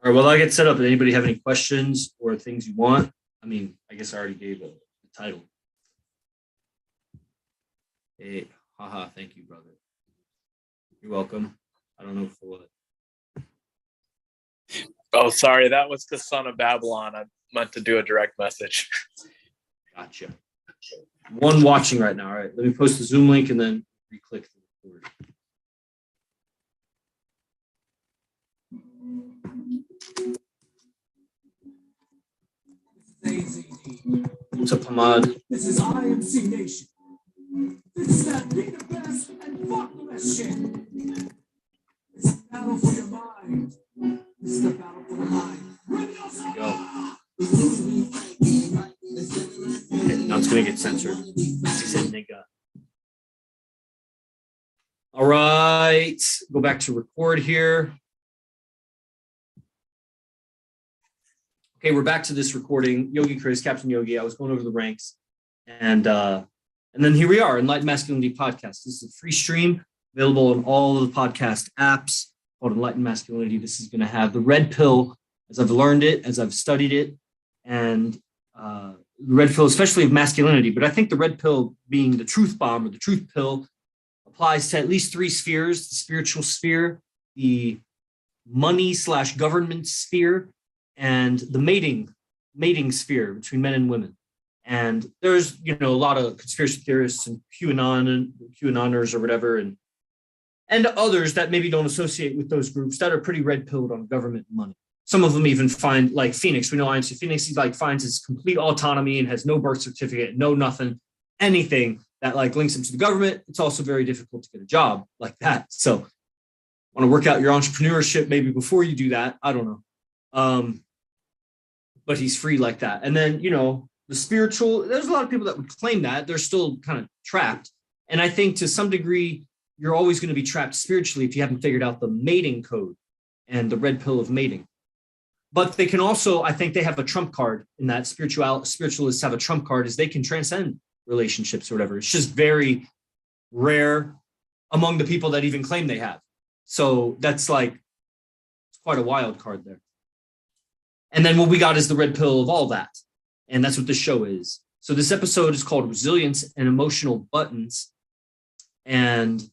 All right, well, I'll get set up. Does anybody have any questions or things you want? I mean, I guess I already gave the title. Hey, haha, thank you, brother. You're welcome. I don't know for what. Oh, sorry, that was the son of Babylon. I meant to do a direct message. Gotcha. One watching right now. All right, let me post the Zoom link and then re-click the record. What's up, Hamad? This is IMC Nation. This is that be the best and fuck the best shit. It's a battle for your mind. This is the battle for the mind. There you go. Now it's going to get censored. He said nigga. All right. Go back to record here. Okay, we're back to this recording. Yogi Chris, Captain Yogi. I was going over the ranks. And then here we are, Enlightened Masculinity Podcast. This is a free stream available on all of the podcast apps called Enlightened Masculinity. This is going to have the red pill as I've learned it, as I've studied it, and the red pill, especially of masculinity. But I think the red pill being the truth bomb or the truth pill applies to at least three spheres: the spiritual sphere, the money/government sphere, and the mating sphere between men and women. And there's, a lot of conspiracy theorists and QAnoners or whatever, and others that maybe don't associate with those groups that are pretty red-pilled on government money. Some of them even find, like Phoenix, we know IMC Phoenix, he finds his complete autonomy and has no birth certificate, no nothing, anything that links him to the government. It's also very difficult to get a job like that. So want to work out your entrepreneurship maybe before you do that. I don't know. But he's free like that. And then, the spiritual, there's a lot of people that would claim that. They're still kind of trapped. And I think to some degree, you're always going to be trapped spiritually if you haven't figured out the mating code and the red pill of mating. But they can also, I think they have a trump card in that spiritualists have a trump card is they can transcend relationships or whatever. It's just very rare among the people that even claim they have. So that's it's quite a wild card there. And then what we got is the red pill of all that. And that's what this show is. So this episode is called Resilience and Emotional Buttons. And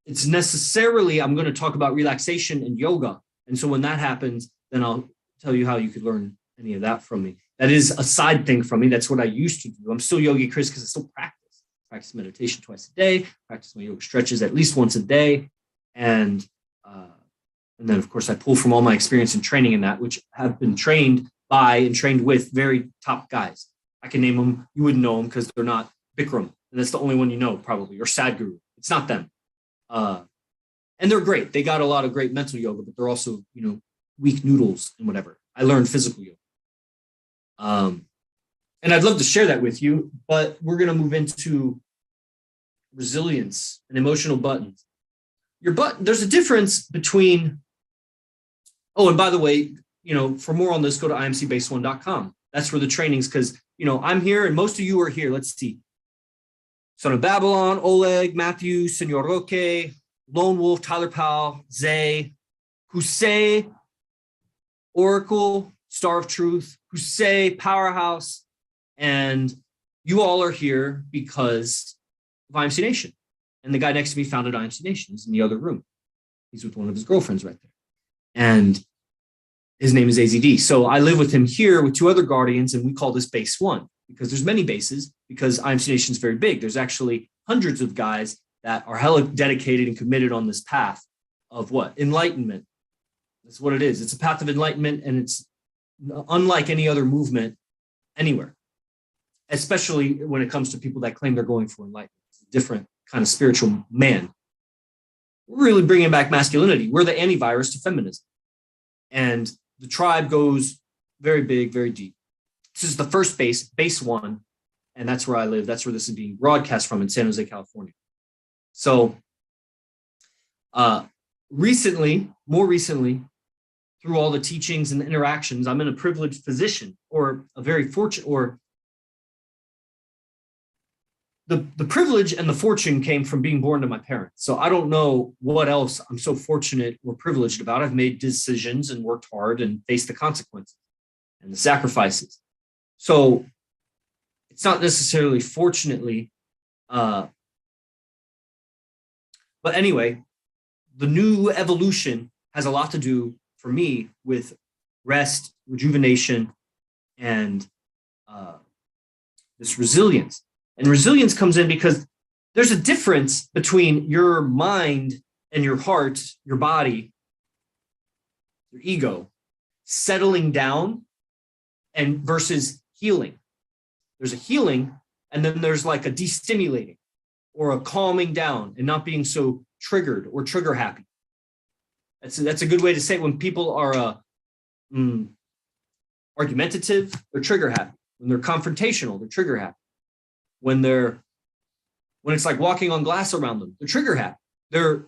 it's necessarily, I'm going to talk about relaxation and yoga. And so when that happens, then I'll tell you how you could learn any of that from me. That is a side thing from me. That's what I used to do. I'm still Yogi Chris because I still practice meditation twice a day, practice my yoga stretches at least once a day. And then, of course, I pull from all my experience and training in that, which have been trained by and trained with very top guys. I can name them. You wouldn't know them because they're not Bikram. And that's the only one you know, probably, or Sadhguru. It's not them. And they're great. They got a lot of great mental yoga, but they're also, weak noodles and whatever. I learned physical yoga. And I'd love to share that with you, but we're going to move into resilience and emotional buttons. There's a difference between, and by the way, for more on this, go to imcbase1.com. That's where the trainings, because, I'm here and most of you are here. Let's see. Son of Babylon, Oleg, Matthew, Senor Roque, Lone Wolf, Tyler Powell, Zay, Hussein, Oracle, Star of Truth, Hussein, Powerhouse, and you all are here because of IMC Nation. And the guy next to me founded IMC Nation. He's in the other room. He's with one of his girlfriends right there. And his name is AZD. So I live with him here with two other guardians, and we call this base one because there's many bases because IMC Nation is very big. There's actually hundreds of guys that are hella dedicated and committed on this path of what? Enlightenment. That's what it is. It's a path of enlightenment, and it's unlike any other movement anywhere, especially when it comes to people that claim they're going for enlightenment. It's a different kind of spiritual man. We're really bringing back masculinity. We're the antivirus to feminism. And the tribe goes very big, very deep. This is the first base one, and that's where I live. That's where this is being broadcast from in San Jose, California. So more recently, through all the teachings and interactions, I'm in a privileged position or a very fortunate, or the privilege and the fortune came from being born to my parents. So I don't know what else I'm so fortunate or privileged about. I've made decisions and worked hard and faced the consequences and the sacrifices. So it's not necessarily fortunately, but anyway, the new evolution has a lot to do for me with rest, rejuvenation, and this resilience. And resilience comes in because there's a difference between your mind and your heart, your body, your ego, settling down and versus healing. There's a healing, and then there's like a destimulating or a calming down and not being so triggered or trigger happy. That's a good way to say it. When people are argumentative, they're trigger happy. When they're confrontational, they're trigger happy. When it's like walking on glass around them, they're trigger happy. They're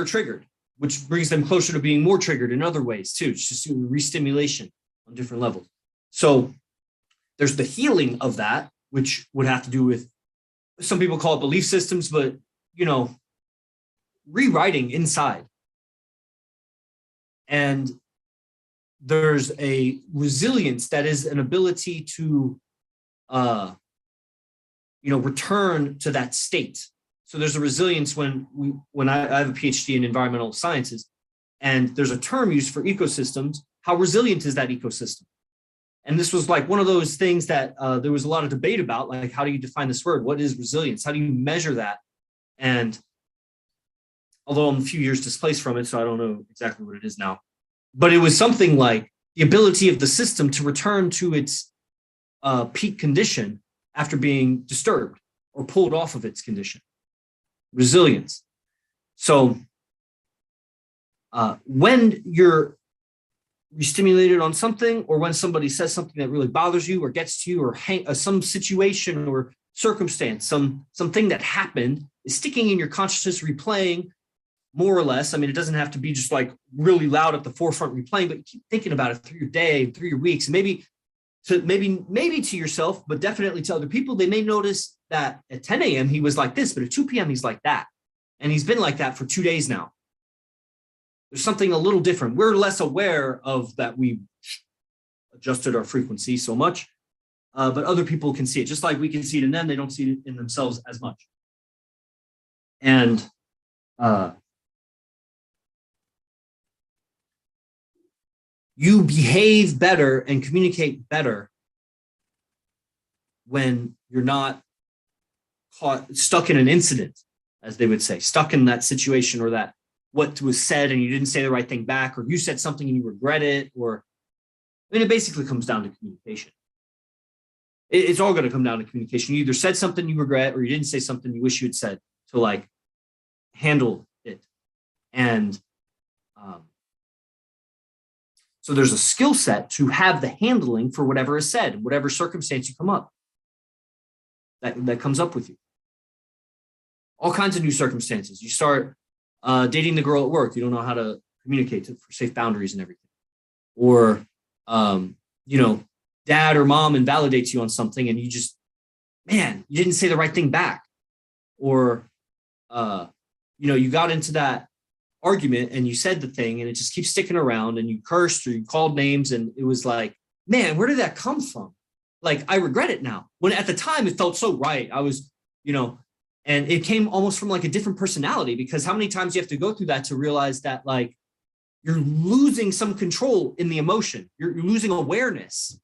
triggered, which brings them closer to being more triggered in other ways too. It's just re-stimulation on different levels. So there's the healing of that, which would have to do with, some people call it belief systems, but rewriting inside. And there's a resilience that is an ability to return to that state. So there's a resilience when I have a PhD in environmental sciences, and there's a term used for ecosystems. How resilient is that ecosystem? And this was like one of those things that there was a lot of debate about, like, how do you define this word? What is resilience? How do you measure that? And although I'm a few years displaced from it, so I don't know exactly what it is now, but it was something like the ability of the system to return to its peak condition after being disturbed or pulled off of its condition. Resilience. So when you're re-stimulated on something, or when somebody says something that really bothers you or gets to you, or some situation or circumstance, something that happened is sticking in your consciousness, replaying more or less. I mean, it doesn't have to be just like really loud at the forefront replaying, but you keep thinking about it through your day, through your weeks, and maybe to yourself, but definitely to other people. They may notice that at 10 a.m. he was like this, but at 2 p.m. he's like that. And he's been like that for 2 days now. There's something a little different. We're less aware of that. We adjusted our frequency so much, but other people can see it. Just like we can see it in them, they don't see it in themselves as much. And you behave better and communicate better when you're not stuck in an incident, as they would say, stuck in that situation, or that what was said and you didn't say the right thing back, or you said something and you regret it, or, I mean, it basically comes down to communication. It's all going to come down to communication. You either said something you regret, or you didn't say something you wish you had said, to like handle it. And so there's a skill set to have the handling for whatever is said, whatever circumstance you come up, that comes up with you. All kinds of new circumstances. You start dating the girl at work. You don't know how to communicate for safe boundaries and everything. Or, dad or mom invalidates you on something and you just, man, you didn't say the right thing back. Or, you got into that argument and you said the thing and it just keeps sticking around, and you cursed or you called names, and it was like, man, where did that come from? Like, I regret it now. When at the time it felt so right. I was, and it came almost from like a different personality, because how many times you have to go through that to realize that like you're losing some control in the emotion. You're losing awareness.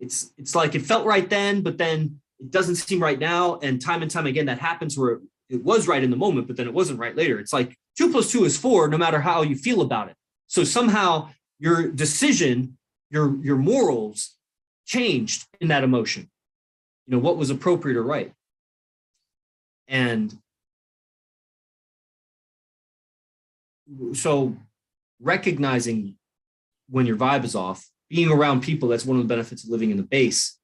It's like it felt right then, but then it doesn't seem right now. And time again, that happens where it was right in the moment, but then it wasn't right later. It's like 2 + 2 is 4, no matter how you feel about it. So somehow your decision, your morals changed in that emotion. What was appropriate or right. And so recognizing when your vibe is off, being around people, that's one of the benefits of living in the base.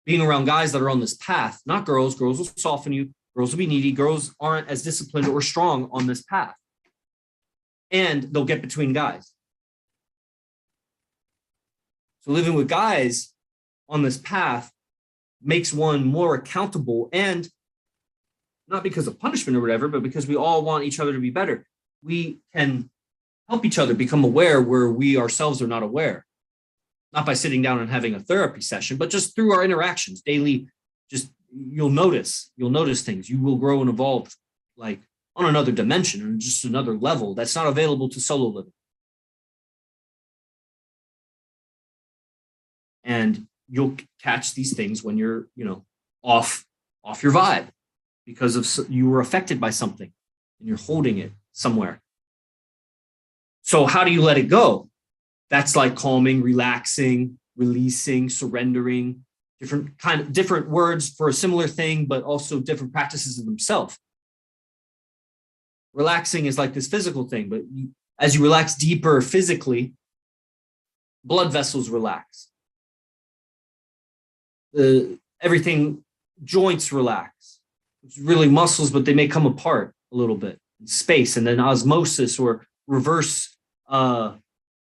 Being around guys that are on this path, not girls. Girls will soften you. Girls will be needy. Girls aren't as disciplined or strong on this path. And they'll get between guys. So living with guys on this path makes one more accountable and not because of punishment or whatever, but because we all want each other to be better. We can help each other become aware where we ourselves are not aware, not by sitting down and having a therapy session, but just through our interactions daily. Just you'll notice things. You will grow and evolve like on another dimension and just another level that's not available to solo living. And you'll catch these things when you're, off your vibe because of you were affected by something and you're holding it somewhere. So how do you let it go? That's like calming, relaxing, releasing, surrendering, different words for a similar thing, but also different practices in themselves. Relaxing is like this physical thing, but as you relax deeper physically, blood vessels relax. Everything, joints relax. It's really muscles, but they may come apart a little bit in space, and then osmosis or reverse a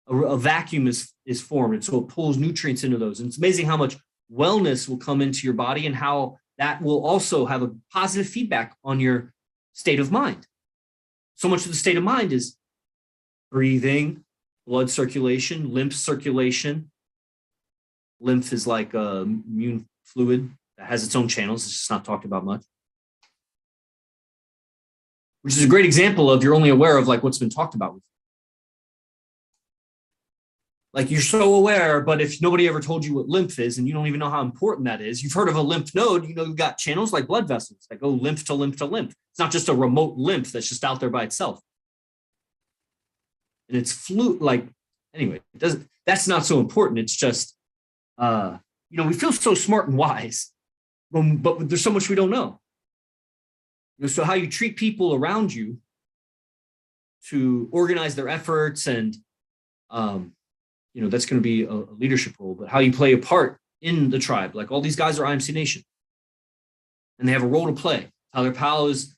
vacuum is formed, and so it pulls nutrients into those. And it's amazing how much wellness will come into your body and how that will also have a positive feedback on your state of mind. So much of the state of mind is breathing, blood circulation, lymph circulation. Lymph is like a immune fluid that has its own channels. It's just not talked about much. Which is a great example of you're only aware of like what's been talked about with you. Like you're so aware, but if nobody ever told you what lymph is and you don't even know how important that is, you've heard of a lymph node, you've got channels like blood vessels that go lymph to lymph to lymph. It's not just a remote lymph that's just out there by itself. And it's anyway, that's not so important. It's just, we feel so smart and wise, but there's so much we don't know. So how you treat people around you to organize their efforts and, that's going to be a leadership role, but how you play a part in the tribe. Like all these guys are IMC Nation and they have a role to play. Tyler Powell is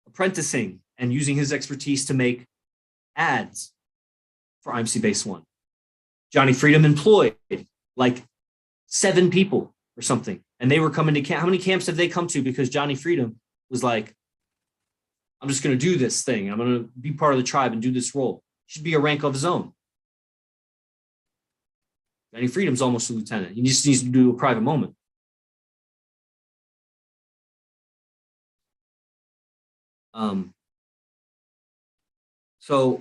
apprenticing and using his expertise to make ads for IMC Base 1. Johnny Freedom employed like 7 people or something. And they were coming to camp. How many camps have they come to? Because Johnny Freedom was like, I'm just going to do this thing. I'm going to be part of the tribe and do this role. He should be a rank of his own. Johnny Freedom's almost a lieutenant. He just needs to do a private moment. So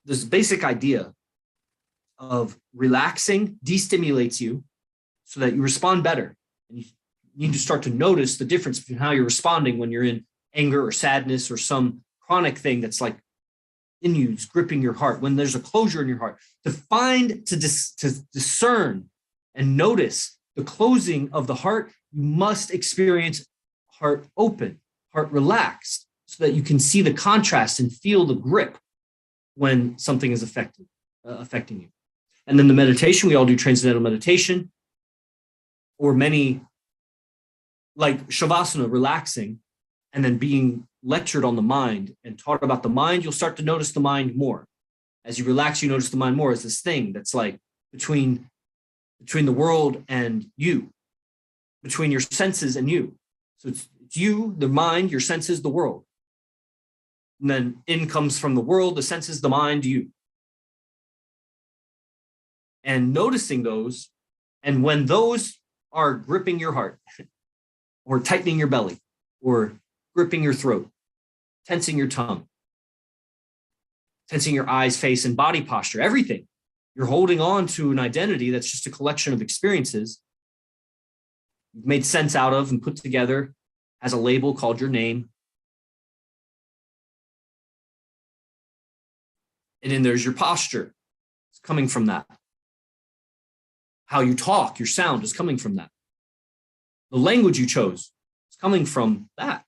this basic idea of relaxing destimulates you so that you respond better. And you need to start to notice the difference between how you're responding when you're in anger or sadness or some chronic thing that's like in you, it's gripping your heart, when there's a closure in your heart. To discern and notice the closing of the heart, you must experience heart open, heart relaxed, so that you can see the contrast and feel the grip when something is affecting you. And then the meditation, we all do transcendental meditation, or many like Shavasana, relaxing, and then being lectured on the mind and taught about the mind. You'll start to notice the mind more. As you relax, you notice the mind more as this thing that's like between the world and you, between your senses and you. So it's you, the mind, your senses, the world. And then in comes from the world, the senses, the mind, you. And noticing those, and when those are gripping your heart or tightening your belly or gripping your throat, tensing your tongue, tensing your eyes, face, and body posture, everything. You're holding on to an identity that's just a collection of experiences you've made sense out of and put together as a label called your name. And then there's your posture. It's coming from that. How you talk, your sound is coming from that. The language you chose is coming from that.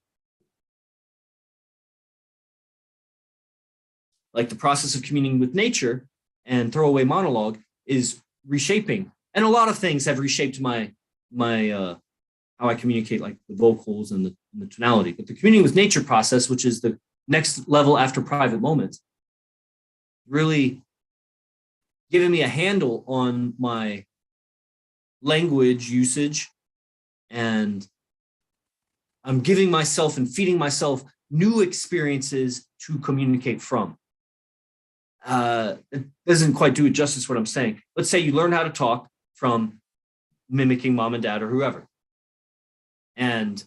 Like the process of communing with nature and throwaway monologue is reshaping. And a lot of things have reshaped my how I communicate, like the vocals and the tonality. But the communing with nature process, which is the next level after private moments, really giving me a handle on my language usage and I'm giving myself and feeding myself new experiences to communicate from. It doesn't quite do it justice what I'm saying. Let's say you learn how to talk from mimicking mom and dad or whoever. And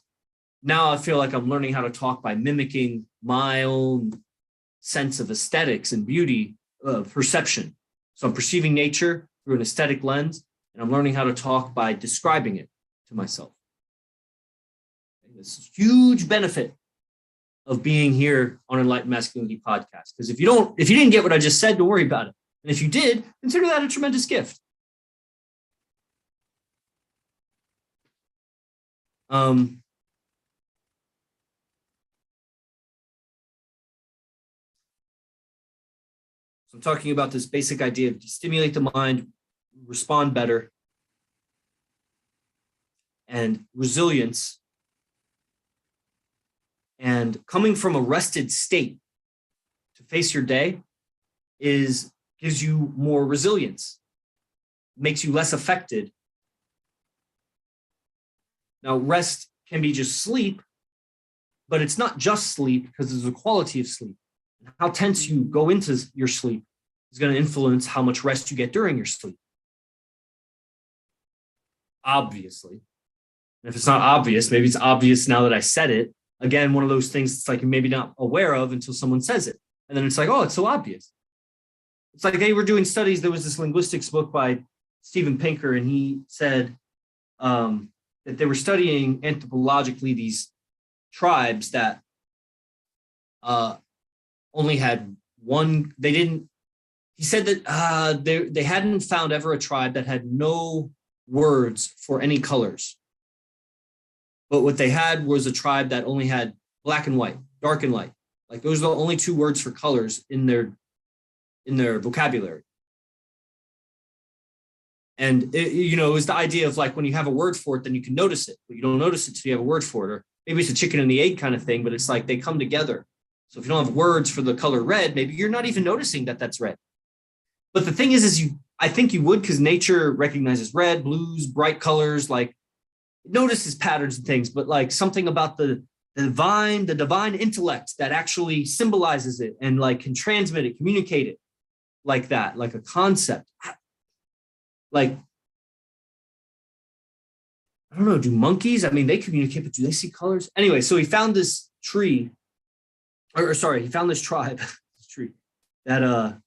now I feel like I'm learning how to talk by mimicking my own sense of aesthetics and beauty, perception. So I'm perceiving nature through an aesthetic lens, and I'm learning how to talk by describing it to myself. This huge benefit of being here on Enlightened Masculinity Podcast. Because if you didn't get what I just said, don't worry about it. And if you did, consider that a tremendous gift. So I'm talking about this basic idea of stimulate the mind, respond better, and resilience. And coming from a rested state to face your day gives you more resilience, makes you less affected. Now, rest can be just sleep, but it's not just sleep because there's a quality of sleep. How tense you go into your sleep is going to influence how much rest you get during your sleep. Obviously. And if it's not obvious, maybe it's obvious now that I said it. Again, one of those things it's like you're maybe not aware of until someone says it. And then it's like, oh, it's so obvious. It's like they were doing studies. There was this linguistics book by Steven Pinker, and he said that they were studying anthropologically these tribes that only had one. He said that they hadn't found ever a tribe that had no words for any colors. But what they had was a tribe that only had black and white, dark and light. Like those are the only two words for colors in their vocabulary. And it was the idea of like when you have a word for it, then you can notice it, but you don't notice it till you have a word for it. Or maybe it's a chicken and the egg kind of thing, but it's like they come together. So if you don't have words for the color red, maybe you're not even noticing that that's red. But the thing is I think you would, because nature recognizes red, blues, bright colors, like it notices patterns and things, but like something about the divine intellect that actually symbolizes it and like can transmit it, communicate it like that, like a concept. Like, I don't know, do monkeys? I mean, they communicate, but do they see colors? Anyway, so he found this he found this tribe, that,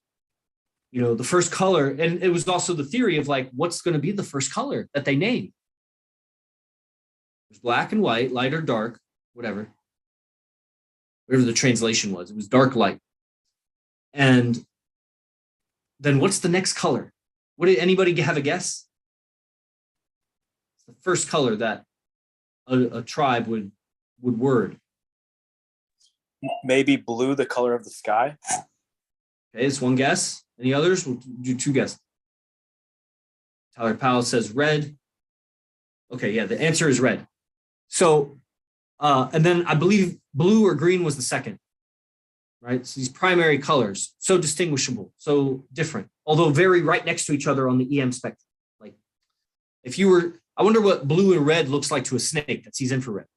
the first color, and it was also the theory of like, what's going to be the first color that they name? There's black and white, light or dark, whatever the translation was. It was dark light. And then what's the next color? What did anybody have a guess? It's the first color that a tribe would word. Maybe blue, the color of the sky. Okay, it's one guess. Any others? We'll do two guesses. Tyler Powell says red. Okay, yeah, the answer is red. So, and then I believe blue or green was the second, right? So these primary colors, so distinguishable, so different, although very right next to each other on the EM spectrum. Like I wonder what blue and red looks like to a snake that sees infrared.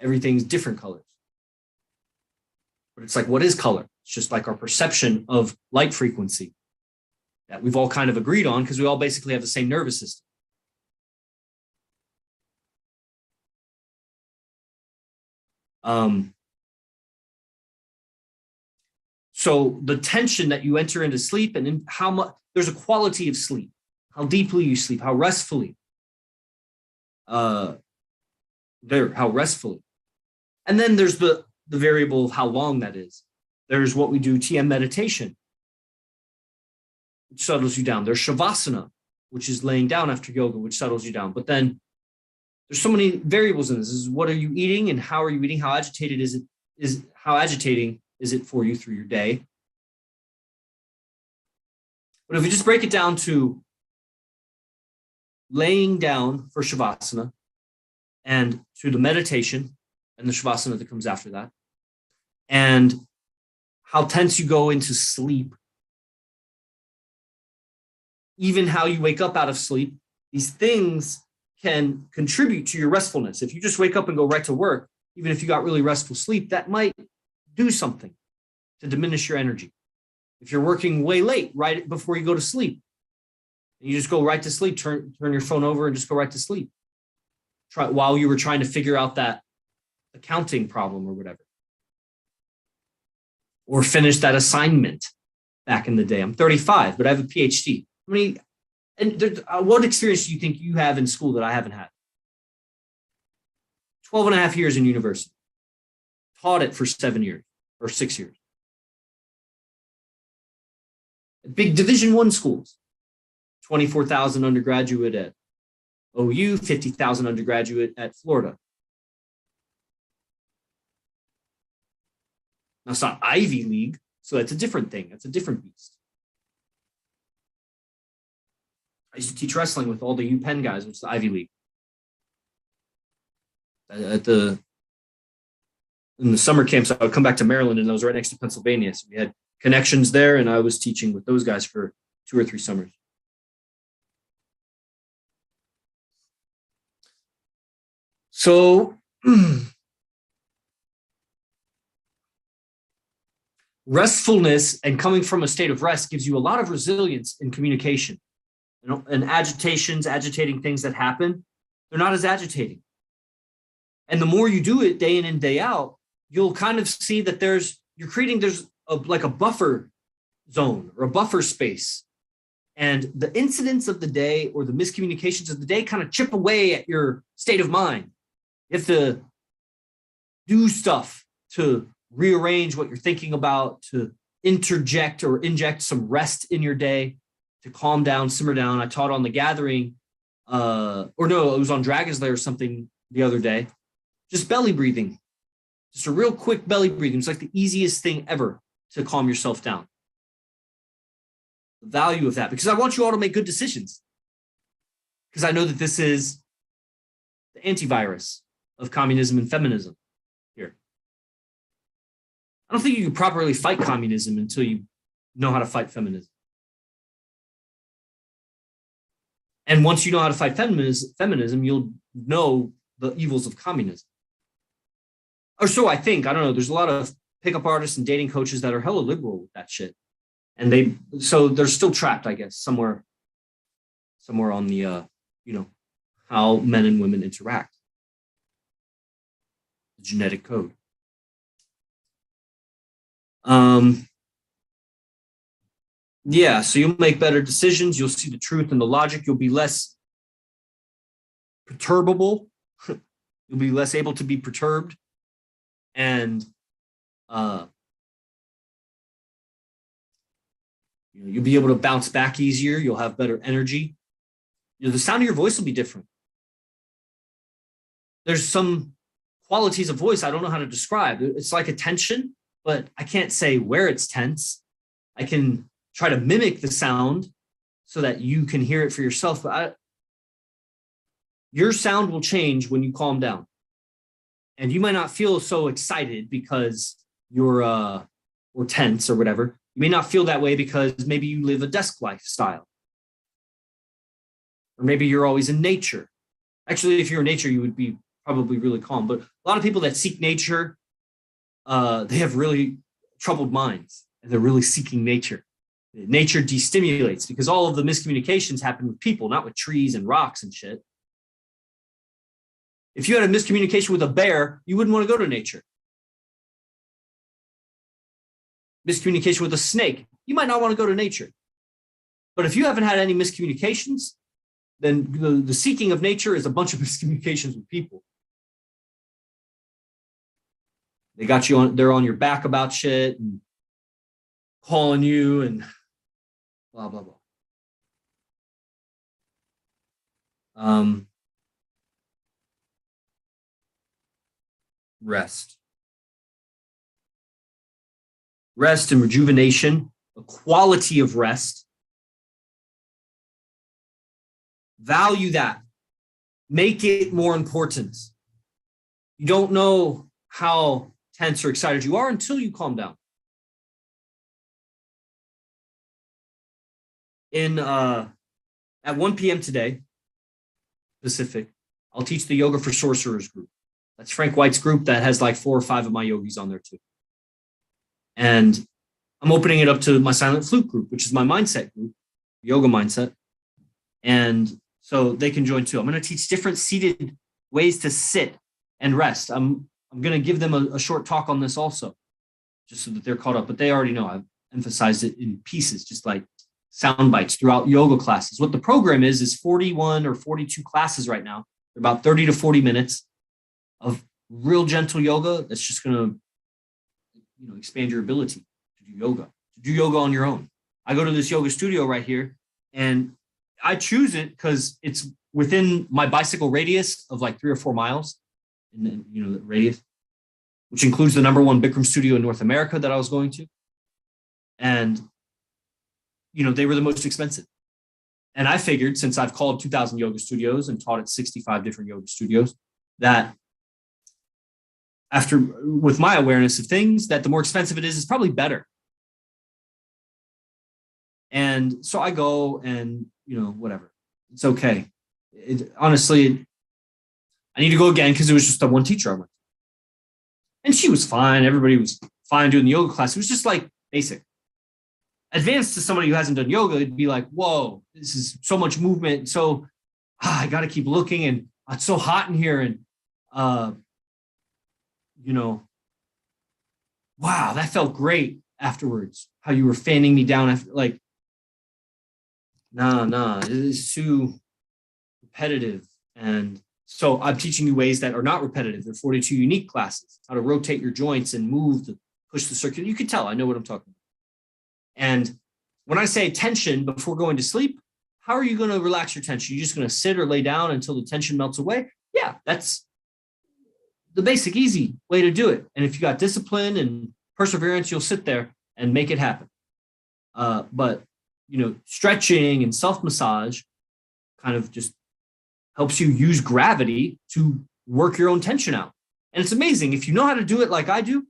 Everything's different colors. But it's like, what is color? It's just like our perception of light frequency that we've all kind of agreed on because we all basically have the same nervous system. So the tension that you enter into sleep and in how much there's a quality of sleep, how deeply you sleep, how restfully, how restfully. And then there's the variable of how long that is. There's what we do, TM meditation, which settles you down. There's Shavasana, which is laying down after yoga, which settles you down. But then there's so many variables in this. This is what are you eating and how are you eating? How agitated is it? How agitating is it for you through your day? But if we just break it down to laying down for Shavasana and to the meditation and the Shavasana that comes after that, and how tense you go into sleep, even how you wake up out of sleep, these things can contribute to your restfulness. If you just wake up and go right to work, even if you got really restful sleep, that might do something to diminish your energy. If you're working way late, right before you go to sleep, and you just go right to sleep, turn your phone over and just go right to sleep. Try while you were trying to figure out that accounting problem or whatever. Or finish that assignment back in the day. I'm 35, but I have a PhD. What experience do you think you have in school that I haven't had? 12 and a half years in university. Taught it for 7 years or 6 years. Big Division I schools. 24,000 undergraduate at OU, 50,000 undergraduate at Florida. Now, it's not Ivy League, so that's a different thing. That's a different beast. I used to teach wrestling with all the UPenn guys, which is the Ivy League. In the summer camps, I would come back to Maryland, and I was right next to Pennsylvania. So we had connections there, and I was teaching with those guys for 2 or 3 summers. So restfulness and coming from a state of rest gives you a lot of resilience in communication. And agitating things that happen, they're not as agitating. And the more you do it day in and day out, you'll kind of see that there's like a buffer zone or a buffer space. And the incidents of the day or the miscommunications of the day kind of chip away at your state of mind. You have to do stuff to rearrange what you're thinking about, to interject or inject some rest in your day, to calm down, simmer down. I taught on The Gathering, it was on Dragon's Lair or something the other day. Just belly breathing. Just a real quick belly breathing. It's like the easiest thing ever to calm yourself down. The value of that, because I want you all to make good decisions. Because I know that this is the antivirus of communism and feminism here. I don't think you can properly fight communism until you know how to fight feminism. And once you know how to fight feminism, you'll know the evils of communism. Or so I think. I don't know. There's a lot of pickup artists and dating coaches that are hella liberal with that shit. And they're still trapped, I guess, somewhere on the, how men and women interact. The genetic code. Yeah, so you'll make better decisions. You'll see the truth and the logic. You'll be less perturbable. You'll be less able to be perturbed. And you'll be able to bounce back easier. You'll have better energy. The sound of your voice will be different. There's some qualities of voice I don't know how to describe. It's like a tension, but I can't say where it's tense. I can try to mimic the sound so that you can hear it for yourself. But your sound will change when you calm down. And you might not feel so excited because you're or tense or whatever. You may not feel that way because maybe you live a desk lifestyle. Or maybe you're always in nature. Actually, if you're in nature, you would be probably really calm. But a lot of people that seek nature, they have really troubled minds. And they're really seeking nature. Nature destimulates because all of the miscommunications happen with people, not with trees and rocks and shit. If you had a miscommunication with a bear, you wouldn't want to go to nature. Miscommunication with a snake, you might not want to go to nature. But if you haven't had any miscommunications, then the seeking of nature is a bunch of miscommunications with people. They got you they're on your back about shit and calling you and blah, blah, blah. Rest and rejuvenation, a quality of rest. Value that. Make it more important. You don't know how tense or excited you are until you calm down. At 1 p.m. today, Pacific, I'll teach the Yoga for Sorcerers group. That's Frank White's group that has like 4 or 5 of my yogis on there too. And I'm opening it up to my Silent Flute group, which is my mindset group, yoga mindset. And so they can join too. I'm going to teach different seated ways to sit and rest. I'm going to give them a short talk on this also, just so that they're caught up. But they already know. I've emphasized it in pieces, just like sound bites throughout yoga classes. What the program is 41 or 42 classes right now. They're about 30 to 40 minutes of real gentle yoga that's just going to, expand your ability to do yoga on your own. I go to this yoga studio right here, and I choose it because it's within my bicycle radius of like 3 or 4 miles, and the radius, which includes the #1 Bikram studio in North America that I was going to. And, they were the most expensive. And I figured, since I've called 2,000 yoga studios and taught at 65 different yoga studios, that with my awareness of things, that the more expensive it is probably better. And so I go and, whatever. It's okay. Honestly, I need to go again because it was just the one teacher I went to. And she was fine. Everybody was fine doing the yoga class. It was just like basic. Advanced to somebody who hasn't done yoga, it'd be like, whoa, this is so much movement. So I got to keep looking, and it's so hot in here. And, wow, that felt great afterwards. How you were fanning me down after, like, nah, it is too repetitive. And so I'm teaching you ways that are not repetitive. They're 42 unique classes, how to rotate your joints and move to push the circuit. You can tell, I know what I'm talking about. And when I say tension before going to sleep, how are you going to relax your tension? You're just going to sit or lay down until the tension melts away? Yeah, that's the basic, easy way to do it. And if you got discipline and perseverance, you'll sit there and make it happen. But, stretching and self-massage kind of just helps you use gravity to work your own tension out. And it's amazing. If you know how to do it like I do,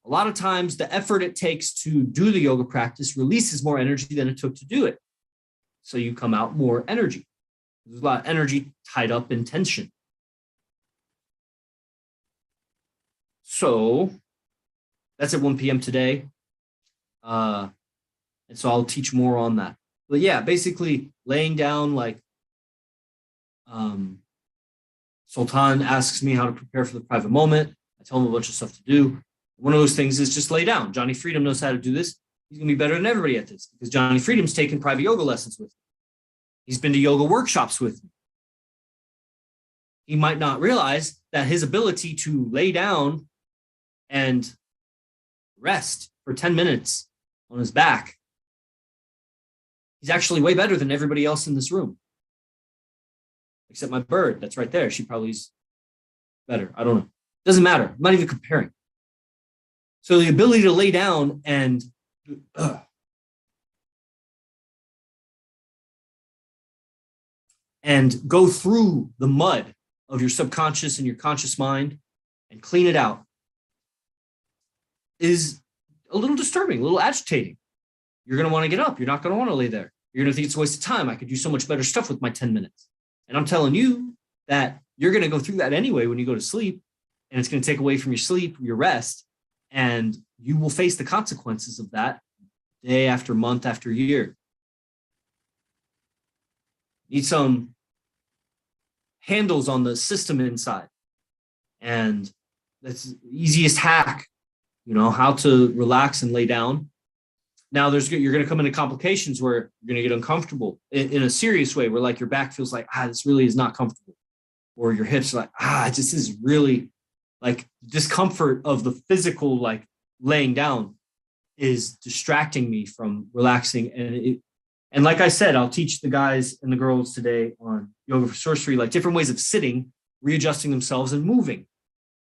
a lot of times the effort it takes to do the yoga practice releases more energy than it took to do it. So you come out more energy. There's a lot of energy tied up in tension. So that's at 1 p.m. today. And so I'll teach more on that. But yeah, basically laying down, like Sultan asks me how to prepare for the private moment. I tell him a bunch of stuff to do. One of those things is just lay down. Johnny Freedom knows how to do this. He's going to be better than everybody at this because Johnny Freedom's taken private yoga lessons with me. He's been to yoga workshops with me. He might not realize that his ability to lay down and rest for 10 minutes on his back, he's actually way better than everybody else in this room. Except my bird, that's right there. She probably is better. I don't know. Doesn't matter. I'm not even comparing. So the ability to lay down and go through the mud of your subconscious and your conscious mind and clean it out is a little disturbing, a little agitating. You're going to want to get up. You're not going to want to lay there. You're going to think it's a waste of time. I could do so much better stuff with my 10 minutes. And I'm telling you that you're going to go through that anyway when you go to sleep, and it's going to take away from your sleep, your rest, and you will face the consequences of that day after month after year. Need some handles on the system inside. And that's the easiest hack, how to relax and lay down. Now you're going to come into complications where you're going to get uncomfortable in a serious way, where like your back feels like, this really is not comfortable. Or your hips are like, this is really like discomfort of the physical, like laying down is distracting me from relaxing. And like I said, I'll teach the guys and the girls today on yoga for sorcery, like different ways of sitting, readjusting themselves and moving.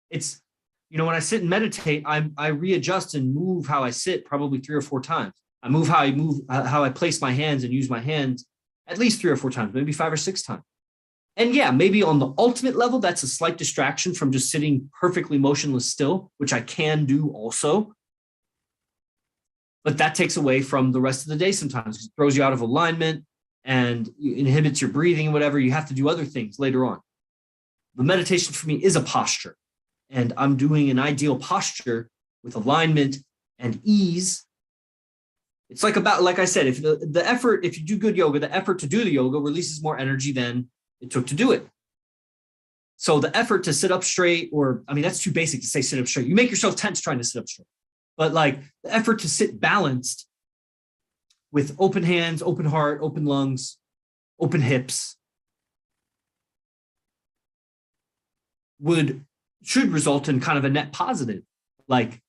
It's, when I sit and meditate, I readjust and move how I sit probably 3 or 4 times. I move how I place my hands and use my hands at least 3 or 4 times, maybe 5 or 6 times. And yeah, maybe on the ultimate level, that's a slight distraction from just sitting perfectly motionless still, which I can do also. But that takes away from the rest of the day sometimes. It throws you out of alignment. and it inhibits your breathing and whatever. You have to do other things later on. The meditation for me is a posture, and I'm doing an ideal posture with alignment and ease. It's like I said, if the effort, if you do good yoga, the effort to do the yoga releases more energy than it took to do it. So the effort to sit up straight, that's too basic to say sit up straight. You make yourself tense trying to sit up straight. But like the effort to sit balanced with open hands, open heart, open lungs, open hips should result in kind of a net positive. Like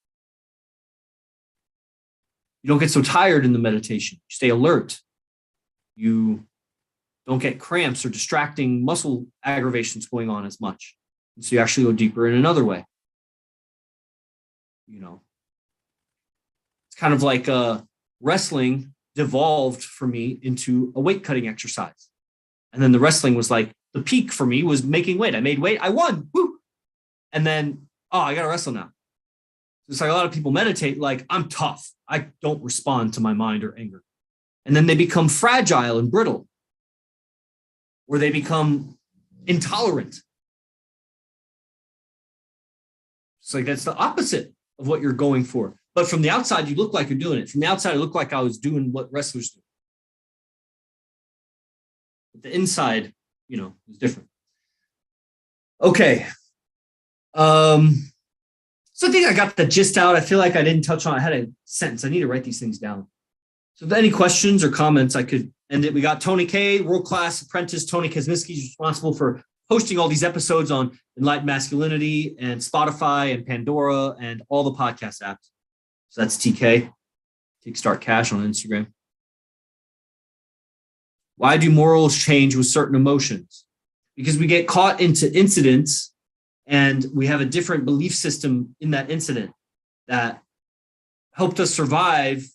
you don't get so tired in the meditation. You stay alert. You don't get cramps or distracting muscle aggravations going on as much. And so you actually go deeper in another way. It's kind of like wrestling devolved for me into a weight cutting exercise. And then the wrestling was like the peak for me was making weight. I made weight. I won. Woo! And then, I got to wrestle now. It's like a lot of people meditate like, I'm tough. I don't respond to my mind or anger. And then they become fragile and brittle, or they become intolerant. It's like that's the opposite of what you're going for. But from the outside, you look like you're doing it. From the outside, it looked like I was doing what wrestlers do. But the inside, is different. Okay. So I think I got the gist out. I feel like I didn't touch on it. I had a sentence. I need to write these things down. So if any questions or comments, I could end it. We got Tony K, world-class apprentice. Tony Kazminski is responsible for hosting all these episodes on Enlightened Masculinity and Spotify and Pandora and all the podcast apps. So that's TK, Kickstart Cash on Instagram. Why do morals change with certain emotions? Because we get caught into incidents and we have a different belief system in that incident that helped us survive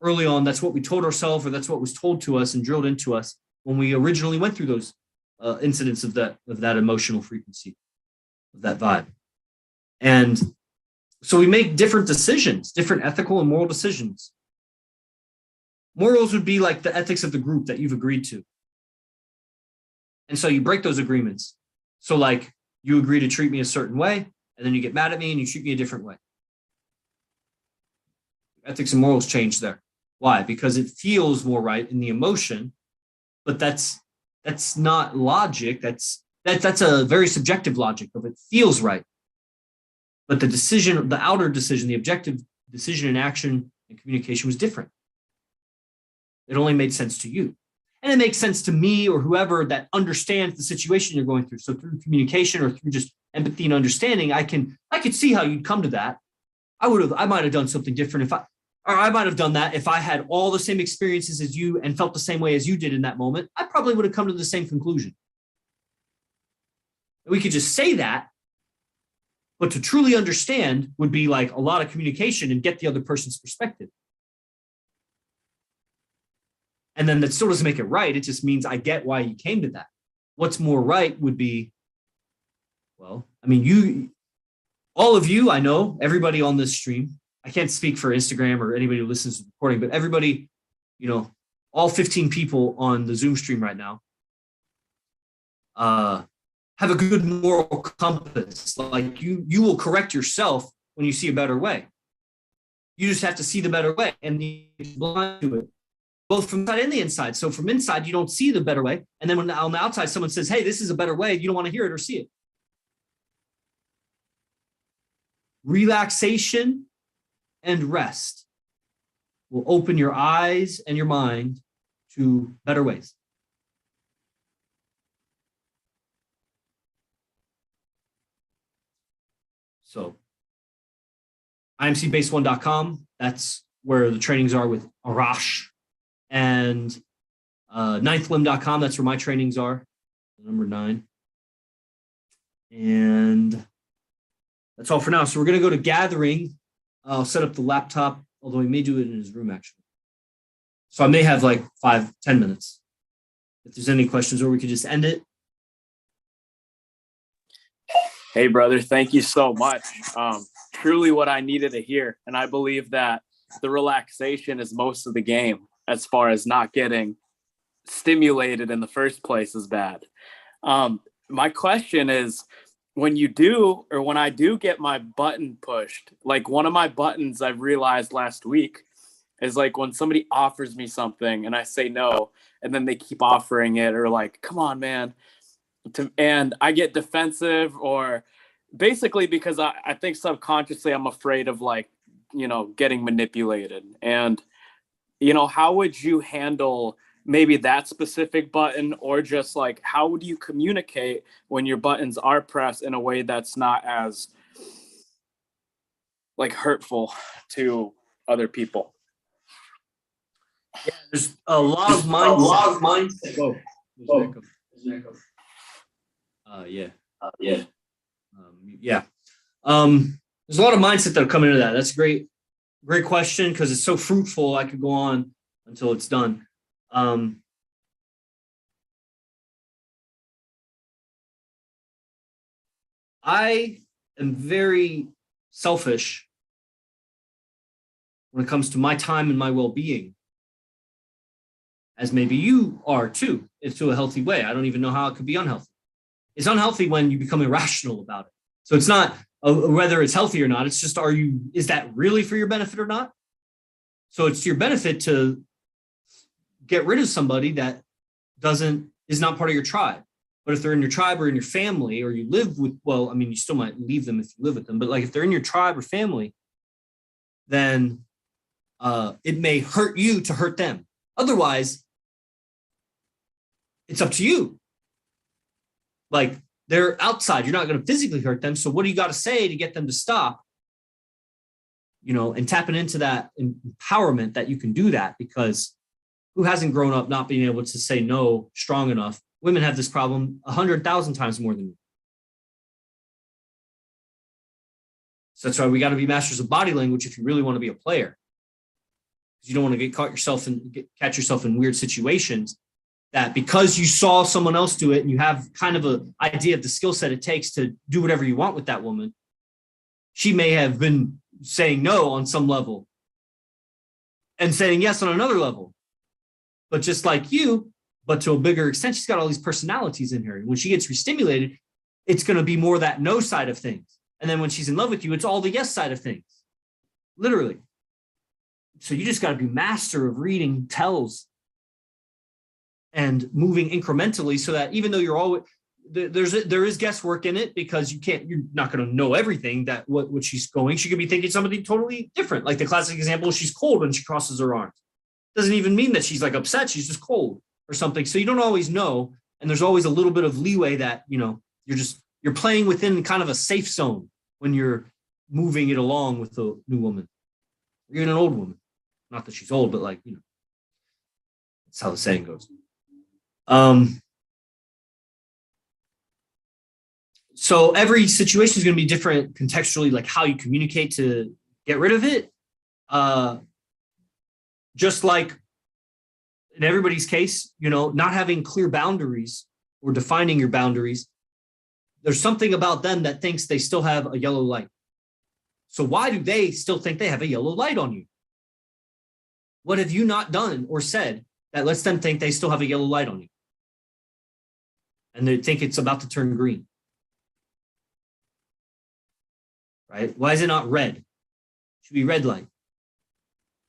early on. That's what we told ourselves, or that's what was told to us and drilled into us when we originally went through those incidents of that emotional frequency, of that vibe. And so we make different decisions, different ethical and moral decisions. Morals would be like the ethics of the group that you've agreed to. And so you break those agreements. So like you agree to treat me a certain way, and then you get mad at me and you treat me a different way. Ethics and morals change there. Why? Because it feels more right in the emotion, but that's not logic. That's a very subjective logic of it feels right. But the decision, the outer decision, the objective decision and action and communication was different. It only made sense to you. And it makes sense to me or whoever that understands the situation you're going through. So through communication or through just empathy and understanding, I could see how you'd come to that. I might have done something different I might have done that if I had all the same experiences as you and felt the same way as you did in that moment. I probably would have come to the same conclusion. We could just say that, but to truly understand would be like a lot of communication and get the other person's perspective. And then that still doesn't make it right. It just means I get why you came to that. What's more right would be, all of you, I know, everybody on this stream, I can't speak for Instagram or anybody who listens to the recording, but everybody, all 15 people on the Zoom stream right now have a good moral compass. Like you will correct yourself when you see a better way. You just have to see the better way and be blind to it, both from inside and the inside. So from inside, you don't see the better way. And then when on the outside, someone says, hey, this is a better way, you don't want to hear it or see it. Relaxation and rest will open your eyes and your mind to better ways. So imcbase1.com, that's where the trainings are with Arash. And ninthlimb.com, that's where my trainings are, number 9. And that's all for now. So we're going to go to gathering. I'll set up the laptop, although he may do it in his room, actually. So I may have like 5-10 minutes. If there's any questions, or we could just end it. Hey, brother, thank you so much. Truly what I needed to hear. And I believe that the relaxation is most of the game as far as not getting stimulated in the first place is bad. My question is, when you do, or when I do get my button pushed, like one of my buttons I've realized last week is like when somebody offers me something and I say no, and then they keep offering it, or like, come on, man. And I get defensive, or basically because I think subconsciously I'm afraid of like, getting manipulated. And, how would you handle maybe that specific button, or just like, how would you communicate when your buttons are pressed in a way that's not as like hurtful to other people? Yeah, there's a lot of mindset. Whoa. There's an echo. Yeah. Yeah. There's a lot of mindset that'll come into that. That's a great question, because it's so fruitful. I could go on until it's done. I am very selfish when it comes to my time and my well-being, as maybe you are too, if to a healthy way. I don't even know how it could be unhealthy. It's unhealthy when you become irrational about it. So it's not whether it's healthy or not. It's just, is that really for your benefit or not? So it's to your benefit to get rid of somebody that is not part of your tribe. But if they're in your tribe or in your family, or you live with, well, I mean, you still might leave them if you live with them, but like if they're in your tribe or family, then it may hurt you to hurt them. Otherwise, it's up to you. Like, they're outside. You're not going to physically hurt them. So what do you got to say to get them to stop? And tapping into that empowerment that you can do that, because who hasn't grown up not being able to say no strong enough? Women have this problem 100,000 times more than me. So that's why we got to be masters of body language if you really want to be a player. Because you don't want to catch yourself in weird situations that, because you saw someone else do it and you have kind of an idea of the skill set it takes to do whatever you want with that woman, she may have been saying no on some level and saying yes on another level. But just like you, but to a bigger extent, she's got all these personalities in her. And when she gets restimulated, it's going to be more that no side of things. And then when she's in love with you, it's all the yes side of things. Literally. So you just got to be master of reading tells and moving incrementally, so that even though you're always, there is guesswork in it, because you're not going to know everything that what she's going. She could be thinking something totally different. Like the classic example, she's cold when she crosses her arms. Doesn't even mean that she's like upset. She's just cold or something. So you don't always know. And there's always a little bit of leeway that, you're playing within kind of a safe zone when you're moving it along with a new woman, or even an old woman. Not that she's old, but like, that's how the saying goes. So every situation is going to be different contextually, like how you communicate to get rid of it. Just like in everybody's case, not having clear boundaries or defining your boundaries, there's something about them that thinks they still have a yellow light. So why do they still think they have a yellow light on you? What have you not done or said that lets them think they still have a yellow light on you? And they think it's about to turn green. Right? Why is it not red? It should be red light.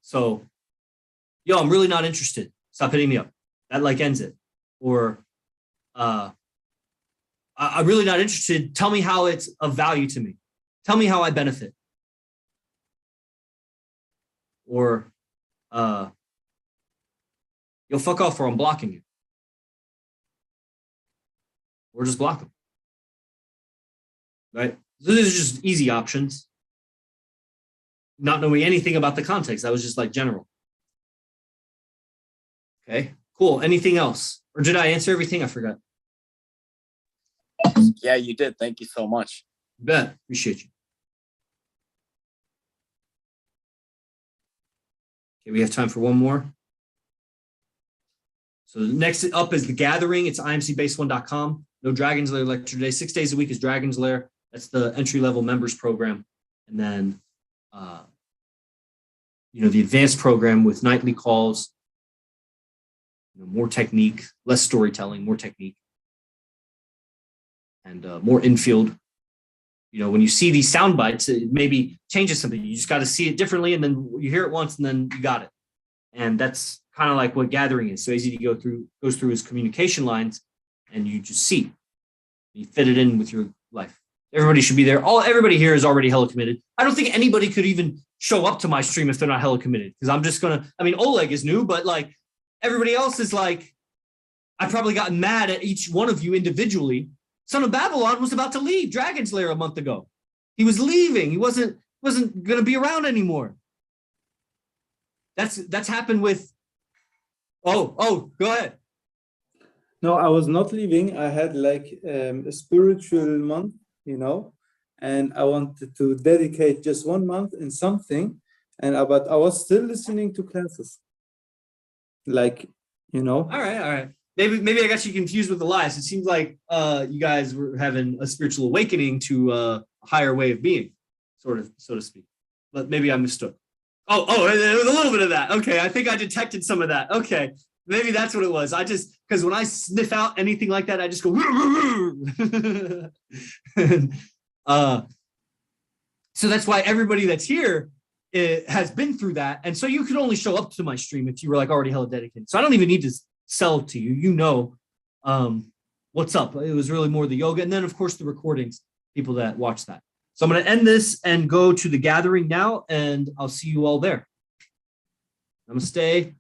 So, I'm really not interested. Stop hitting me up. That like ends it. Or, I'm really not interested. Tell me how it's of value to me. Tell me how I benefit. Or, you'll fuck off, or I'm blocking you. Or just block them. Right? So these are just easy options. Not knowing anything about the context. That was just like general. Okay, cool. Anything else? Or did I answer everything? I forgot. Yeah, you did. Thank you so much. You bet. Appreciate you. Okay, we have time for one more. So the next up is The Gathering. It's imcbase1.com. No Dragon's Lair lecture today. 6 days a week is Dragon's Lair. That's the entry-level members program. And then, the advanced program with nightly calls, more technique, less storytelling, more technique, and more infield. When you see these sound bites, it maybe changes something. You just got to see it differently, and then you hear it once, and then you got it. And that's kind of like what gathering is. So AZD goes through his communication lines, and you just see. You fit it in with your life. Everybody should be there. Everybody here is already hella committed. I don't think anybody could even show up to my stream if they're not hella committed. Because I'm just gonna. I mean, Oleg is new, but like everybody else is like, I've probably gotten mad at each one of you individually. Son of Babylon was about to leave Dragon's Lair a month ago. He was leaving. He wasn't going to be around anymore. That's happened with. Oh, go ahead. No, I was not leaving. I had like a spiritual month, and I wanted to dedicate just 1 month in something, but I was still listening to classes. All right. Maybe I got you confused with Elias. It seems like you guys were having a spiritual awakening to a higher way of being, sort of, so to speak. But maybe I mistook. Oh, there was a little bit of that. Okay, I think I detected some of that. Okay, maybe that's what it was. Because when I sniff out anything like that, I just go. So that's why everybody that's here has been through that, and so you could only show up to my stream if you were like already hella dedicated. So I don't even need to sell to you, what's up. It was really more the yoga, and then of course the recordings, people that watch that. So I'm going to end this and go to the gathering now, and I'll see you all there. Namaste.